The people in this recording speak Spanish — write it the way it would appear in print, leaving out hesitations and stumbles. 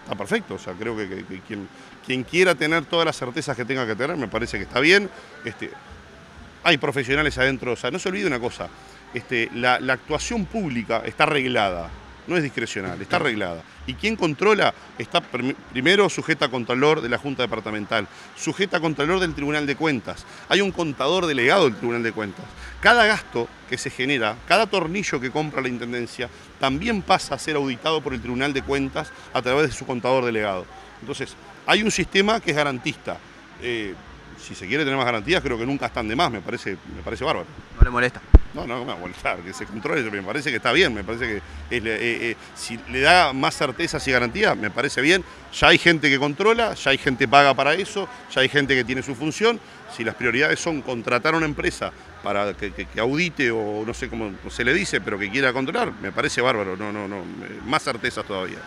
está perfecto. O sea, creo que quien quiera tener todas las certezas que tenga que tener, me parece que está bien. Hay profesionales adentro, o sea, no se olvide una cosa, la actuación pública está arreglada, no es discrecional, está arreglada. Y quien controla está primero sujeta a contralor de la Junta Departamental, sujeta a contralor del Tribunal de Cuentas. Hay un contador delegado del Tribunal de Cuentas. Cada gasto que se genera, cada tornillo que compra la Intendencia, también pasa a ser auditado por el Tribunal de Cuentas a través de su contador delegado. Entonces, hay un sistema que es garantista. Si se quiere tener más garantías, creo que nunca están de más, me parece bárbaro. ¿No le molesta? No me va a molestar, que se controle, me parece que está bien, me parece que si le da más certezas y garantías, me parece bien. Ya hay gente que controla, ya hay gente paga para eso, ya hay gente que tiene su función. Si las prioridades son contratar a una empresa para que audite o no sé cómo se le dice, pero que quiera controlar, me parece bárbaro, más certezas todavía.